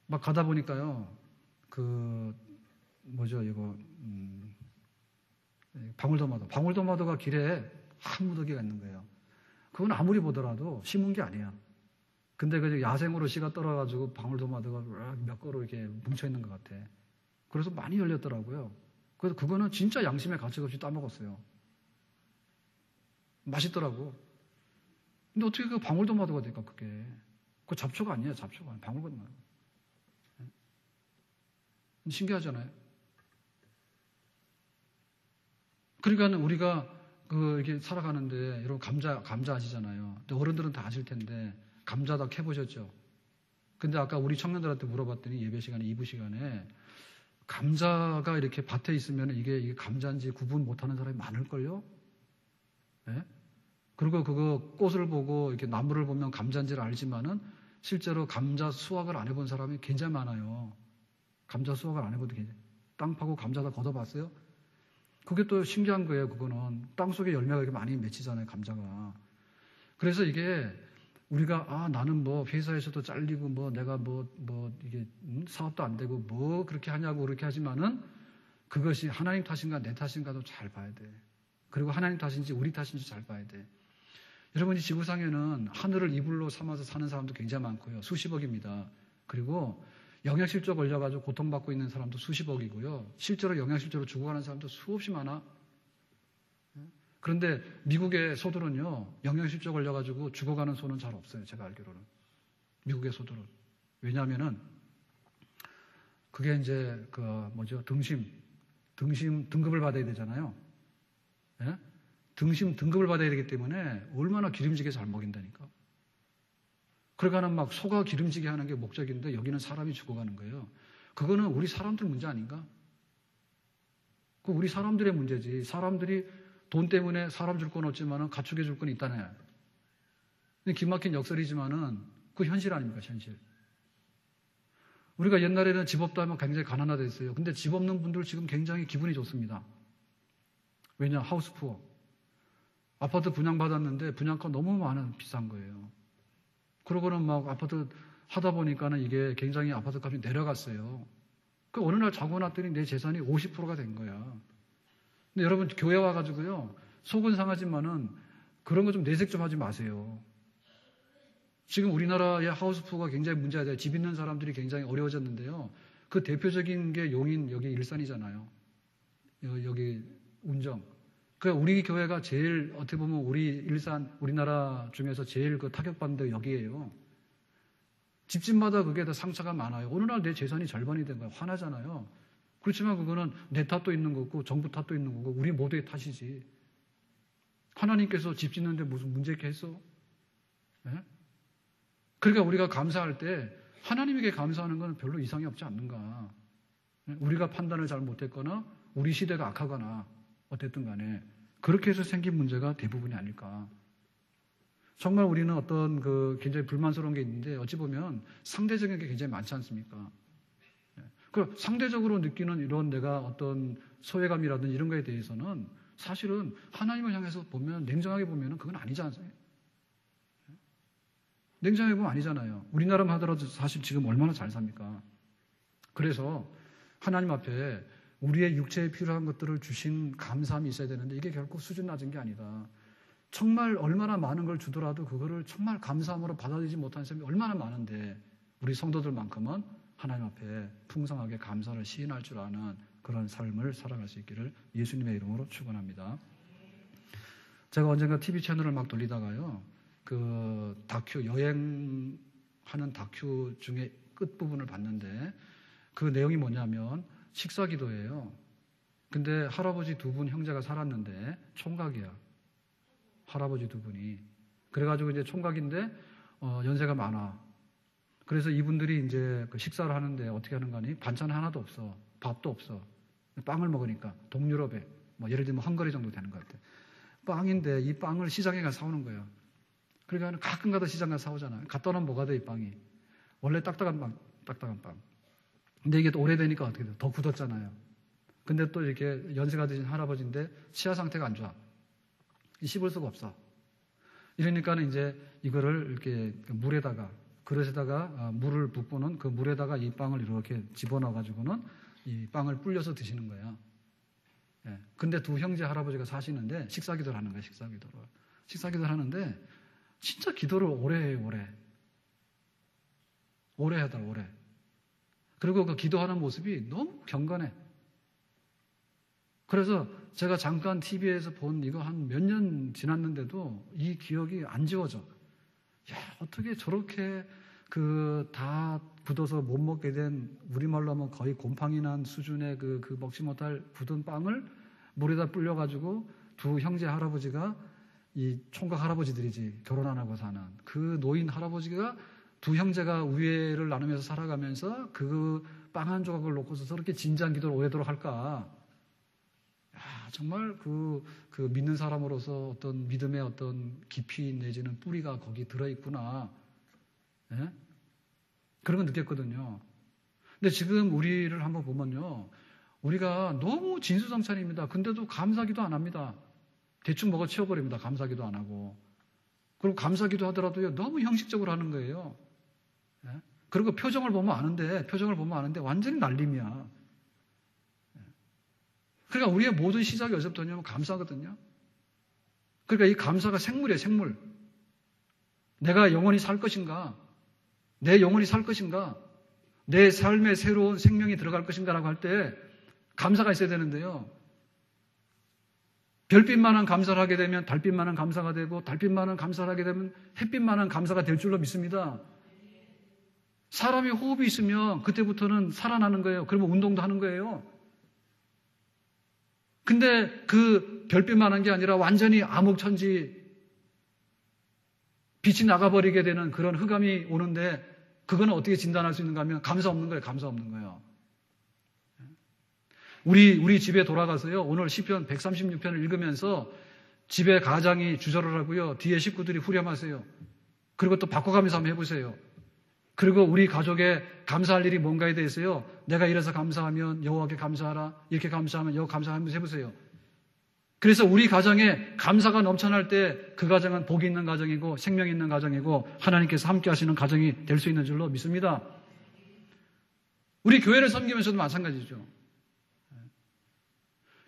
막 가다 보니까요, 뭐죠 이거 방울토마토가 길에 한 무더기가 있는 거예요. 그건 아무리 보더라도 심은 게 아니야. 근데 그 야생으로 씨가 떨어가지고 방울토마토가 몇 그루 이렇게 뭉쳐 있는 것 같아. 그래서 많이 열렸더라고요. 그래서 그거는 진짜 양심의 가책 없이 따먹었어요. 맛있더라고. 근데 어떻게 그 방울토마토가 될까, 그게. 그 잡초가 아니에요, 잡초가. 방울토마토. 신기하잖아요. 그러니까 우리가 이렇게 살아가는데, 여러분 감자 아시잖아요. 근데 어른들은 다 아실 텐데, 감자 다 캐보셨죠? 근데 아까 우리 청년들한테 물어봤더니 예배 시간에, 2부 시간에, 감자가 이렇게 밭에 있으면 이게 감자인지 구분 못하는 사람이 많을걸요? 네? 그리고 그거 꽃을 보고 이렇게 나무를 보면 감자인지를 알지만은 실제로 감자 수확을 안 해본 사람이 굉장히 많아요. 감자 수확을 안 해봐도 땅 파고 감자 다 걷어봤어요? 그게 또 신기한 거예요, 그거는. 땅 속에 열매가 이렇게 많이 맺히잖아요, 감자가. 그래서 이게 우리가, 나는 뭐 회사에서도 잘리고 내가 이게 사업도 안 되고 그렇게 하냐고 그렇게 하지만은 그것이 하나님 탓인가 내 탓인가도 잘 봐야 돼. 그리고 하나님 탓인지 우리 탓인지 잘 봐야 돼. 여러분, 이 지구상에는 하늘을 이불로 삼아서 사는 사람도 굉장히 많고요. 수십억입니다. 그리고 영양실조 걸려가지고 고통받고 있는 사람도 수십억이고요. 실제로 영양실조로 죽어가는 사람도 수없이 많아. 그런데 미국의 소들은요, 영양실조 걸려가지고 죽어가는 소는 잘 없어요. 제가 알기로는. 미국의 소들은. 왜냐하면은, 그게 이제, 등심 등급을 받아야 되잖아요. 예? 등심 등급을 받아야 되기 때문에 얼마나 기름지게 잘 먹인다니까. 그러니까는 막 소가 기름지게 하는 게 목적인데 여기는 사람이 죽어가는 거예요. 그거는 우리 사람들 문제 아닌가? 그 우리 사람들의 문제지. 사람들이 돈 때문에 사람 줄 건 없지만은 가축해 줄 건 있다네. 기막힌 역설이지만은 그 현실 아닙니까, 현실. 우리가 옛날에는 집 없다 하면 굉장히 가난하다 했어요. 근데 집 없는 분들 지금 굉장히 기분이 좋습니다. 왜냐? 하우스푸어. 아파트 분양받았는데 분양가 너무 비싼 거예요. 그러고는 막 아파트 하다 보니까는 이게 굉장히 아파트 값이 내려갔어요. 그 어느 날 자고 났더니 내 재산이 50%가 된 거야. 근데 여러분 교회 와가지고요, 속은 상하지만은 그런 거 좀 내색 좀 하지 마세요. 지금 우리나라의 하우스푸어가 굉장히 문제가 돼요. 집 있는 사람들이 굉장히 어려워졌는데요. 그 대표적인 게 용인 여기 일산이잖아요. 여기 운정. 그러니까 우리 교회가 제일 어떻게 보면 우리 일산 우리나라 중에서 제일 타격받는 데 여기예요. 집집마다 그게 다 상처가 많아요. 어느 날 내 재산이 절반이 된 거야. 화나잖아요. 그렇지만 그거는 내 탓도 있는 거고 정부 탓도 있는 거고 우리 모두의 탓이지. 하나님께서 집 짓는데 무슨 문제 있게 했어? 네? 그러니까 우리가 감사할 때 하나님에게 감사하는 건 별로 이상이 없지 않는가. 우리가 판단을 잘 못했거나 우리 시대가 악하거나 어쨌든 간에 그렇게 해서 생긴 문제가 대부분이 아닐까. 정말 우리는 어떤 굉장히 불만스러운 게 있는데 어찌 보면 상대적인 게 굉장히 많지 않습니까? 그 상대적으로 느끼는 이런 내가 어떤 소외감이라든지 이런 거에 대해서는 사실은 하나님을 향해서 보면 냉정하게 보면 그건 아니지 않습니까? 냉정하게 보면 아니잖아요. 우리나라만 하더라도 사실 지금 얼마나 잘 삽니까? 그래서 하나님 앞에 우리의 육체에 필요한 것들을 주신 감사함이 있어야 되는데 이게 결코 수준 낮은 게 아니다. 정말 얼마나 많은 걸 주더라도 그거를 정말 감사함으로 받아들이지 못하는 사람이 얼마나 많은데 우리 성도들만큼은 하나님 앞에 풍성하게 감사를 시인할 줄 아는 그런 삶을 살아갈 수 있기를 예수님의 이름으로 축원합니다. 제가 언젠가 TV 채널을 막 돌리다가요. 여행하는 다큐 중에 끝부분을 봤는데 그 내용이 뭐냐면 식사 기도예요. 근데 할아버지 두 분 형제가 살았는데 총각이야. 할아버지 두 분이. 그래가지고 이제 총각인데, 연세가 많아. 그래서 이분들이 이제 그 식사를 하는데 어떻게 하는가 하니 반찬 하나도 없어. 밥도 없어. 빵을 먹으니까 동유럽에 뭐 예를 들면 헝가리 정도 되는 것 같아. 빵인데 이 빵을 시장에 가서 사오는 거예요. 그러니까 가끔 가다 시장 가서 사오잖아요. 갖다 놓으면 뭐가 돼, 이 빵이. 원래 딱딱한 빵. 근데 이게 또 오래되니까 어떻게 돼? 더 굳었잖아요. 근데 또 이렇게 연세가 드신 할아버지인데 치아 상태가 안 좋아. 씹을 수가 없어. 이러니까는 이제 이거를 이렇게 물에다가, 그릇에다가 물을 붓고는 그 물에다가 이 빵을 이렇게 집어넣어가지고는 이 빵을 불려서 드시는 거예요. 예. 근데 두 형제 할아버지가 사시는데 식사기도를 하는 거예요, 식사기도를 하는데 진짜 기도를 오래 해요, 오래 하다, 오래. 그리고 그 기도하는 모습이 너무 경건해. 그래서 제가 잠깐 TV에서 본 이거 한 몇 년 지났는데도 이 기억이 안 지워져. 야, 어떻게 저렇게 다 굳어서 못 먹게 된, 우리말로 하면 거의 곰팡이 난 수준의 그 먹지 못할 굳은 빵을 물에다 불려가지고 두 형제 할아버지가, 이 총각 할아버지들이지, 결혼 안 하고 사는 그 노인 할아버지가, 두 형제가 우애를 나누면서 살아가면서 그 빵 한 조각을 놓고서 저렇게 진지한 기도를 오래도록 할까? 야, 정말 그 믿는 사람으로서 어떤 믿음의 어떤 깊이 내지는 뿌리가 거기 들어있구나. 예? 그런 걸 느꼈거든요. 근데 지금 우리를 한번 보면요, 우리가 너무 진수성찬입니다. 근데도 감사기도 안 합니다. 대충 먹어 치워버립니다. 감사기도 안 하고. 그리고 감사기도 하더라도요, 너무 형식적으로 하는 거예요. 예? 그리고 표정을 보면 아는데 완전히 날림이야. 예? 그러니까 우리의 모든 시작이 어디서부터냐면 감사거든요. 그러니까 이 감사가 생물이에요, 생물. 내가 영원히 살 것인가? 내 영혼이 살 것인가? 내 삶에 새로운 생명이 들어갈 것인가라고 할 때 감사가 있어야 되는데요. 별빛만한 감사를 하게 되면 달빛만한 감사가 되고, 달빛만한 감사를 하게 되면 햇빛만한 감사가 될 줄로 믿습니다. 사람이 호흡이 있으면 그때부터는 살아나는 거예요. 그러면 운동도 하는 거예요. 근데 그 별빛만한 게 아니라 완전히 암흑천지, 빛이 나가버리게 되는 그런 흑암이 오는데, 그거는 어떻게 진단할 수 있는가 하면 감사 없는 거예요. 감사 없는 거예요. 우리 집에 돌아가서요, 오늘 시편 136편을 읽으면서 집에 가장이 주절을 하고요, 뒤에 식구들이 후렴하세요. 그리고 또 바꿔가면서 한번 해보세요. 그리고 우리 가족의 감사할 일이 뭔가에 대해서요, 내가 이래서 감사하면 여호와께 감사하라, 이렇게 감사하면 여호와 감사하면서 해보세요. 그래서 우리 가정에 감사가 넘쳐날 때 그 가정은 복이 있는 가정이고 생명이 있는 가정이고 하나님께서 함께 하시는 가정이 될 수 있는 줄로 믿습니다. 우리 교회를 섬기면서도 마찬가지죠.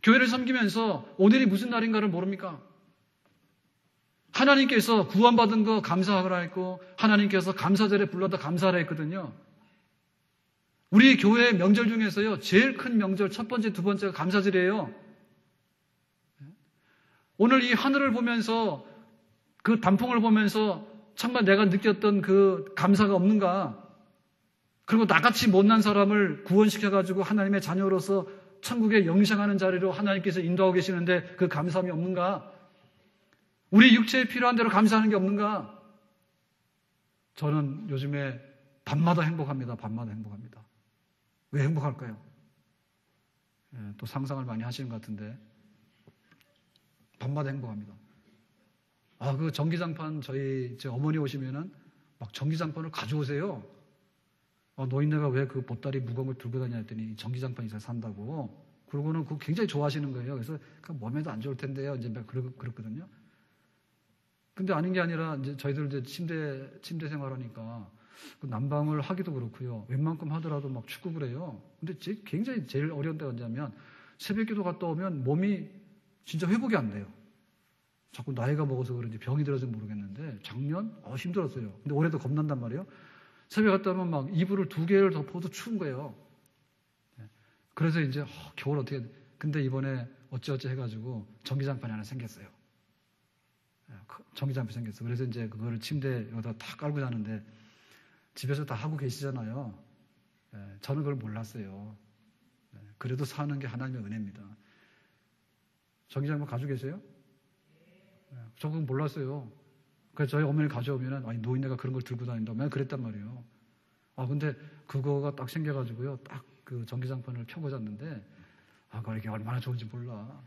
교회를 섬기면서 오늘이 무슨 날인가를 모릅니까? 하나님께서 구원받은 거 감사하라 했고, 하나님께서 감사절에 불러다 감사하라 했거든요. 우리 교회의 명절 중에서요, 제일 큰 명절 첫 번째, 두 번째가 감사절이에요. 오늘 이 하늘을 보면서, 그 단풍을 보면서 정말 내가 느꼈던 그 감사가 없는가? 그리고 나같이 못난 사람을 구원시켜가지고 하나님의 자녀로서 천국에 영생하는 자리로 하나님께서 인도하고 계시는데 그 감사함이 없는가? 우리 육체에 필요한 대로 감사하는 게 없는가? 저는 요즘에 밤마다 행복합니다. 밤마다 행복합니다. 왜 행복할까요? 또 상상을 많이 하시는 것 같은데 밤마다 행복합니다. 그 전기장판 제 어머니 오시면은 막 전기장판을 가져오세요. 노인네가 왜 그 보따리 무거운 걸 들고 다니냐 했더니 전기장판 이사 산다고. 그러고는 그거 굉장히 좋아하시는 거예요. 그래서 그 몸에도 안 좋을 텐데요. 이제 그렇거든요. 근데 아닌 게 아니라 이제 저희들 이제 침대 생활하니까 그 난방을 하기도 그렇고요. 웬만큼 하더라도 막 축구 그래요. 근데 굉장히 제일 어려운 데가 언제냐면 새벽 기도 갔다 오면 몸이 진짜 회복이 안 돼요. 자꾸 나이가 먹어서 그런지 병이 들어서 모르겠는데 작년 힘들었어요. 근데 올해도 겁난단 말이에요. 새벽 갔다 오면 막 이불을 2개를 덮어도 추운 거예요. 그래서 이제 겨울 어떻게 근데 이번에 어찌어찌 해가지고 전기장판이 하나 생겼어요. 전기장판이 생겼어요. 그래서 이제 그거를 침대에 여기다 다 깔고 자는데 집에서 다 하고 계시잖아요. 저는 그걸 몰랐어요. 그래도 사는 게 하나님의 은혜입니다. 전기장판 가지고 계세요? 저 그건 몰랐어요. 그래서 저희 어머니 가져오면은, 아니, 노인네가 그런 걸 들고 다닌다고 맨날 그랬단 말이에요. 근데 그거가 딱 생겨가지고요. 딱 그 전기장판을 켜고 잤는데, 그거 이게 얼마나 좋은지 몰라.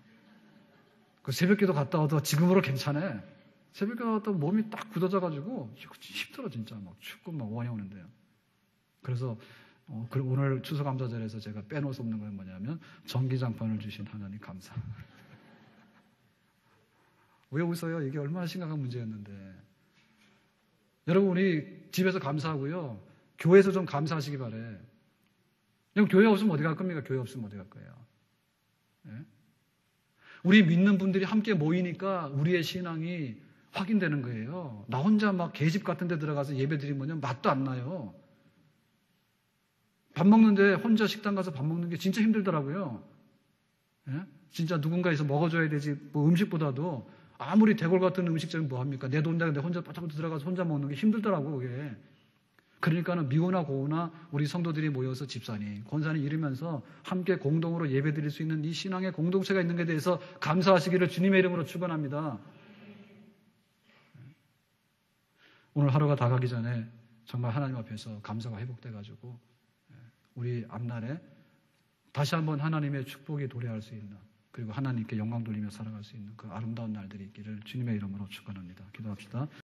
그 새벽기도 갔다 와도 지금으로 괜찮아. 새벽기도 갔다 와도 몸이 딱 굳어져가지고 힘들어, 진짜. 막 춥고 막 원해 오는데요. 그래서 오늘 추수감사절에서 제가 빼놓을 수 없는 건 뭐냐면, 전기장판을 주신 하나님 감사. 왜 웃어요? 이게 얼마나 심각한 문제였는데. 여러분, 우리 집에서 감사하고요. 교회에서 좀 감사하시기 바래. 교회 없으면 어디 갈 겁니까? 교회 없으면 어디 갈 거예요? 예? 우리 믿는 분들이 함께 모이니까 우리의 신앙이 확인되는 거예요. 나 혼자 막 계집 같은 데 들어가서 예배 드리면 맛도 안 나요. 밥 먹는데 혼자 식당 가서 밥 먹는 게 진짜 힘들더라고요. 예? 진짜 누군가에서 먹어줘야 되지. 뭐 음식보다도 아무리 대골 같은 음식점이 뭐합니까? 내 돈 내가 혼자 바짝바짝 들어가서 혼자 먹는 게 힘들더라고, 그게. 그러니까는 미오나 고오나 우리 성도들이 모여서 집사님, 권사님 이러면서 함께 공동으로 예배 드릴 수 있는 이 신앙의 공동체가 있는 것에 대해서 감사하시기를 주님의 이름으로 축원합니다. 오늘 하루가 다 가기 전에 정말 하나님 앞에서 감사가 회복돼가지고 우리 앞날에 다시 한번 하나님의 축복이 도래할 수 있는, 그리고 하나님께 영광 돌리며 살아갈 수 있는 그 아름다운 날들이 있기를 주님의 이름으로 축원합니다. 기도합시다.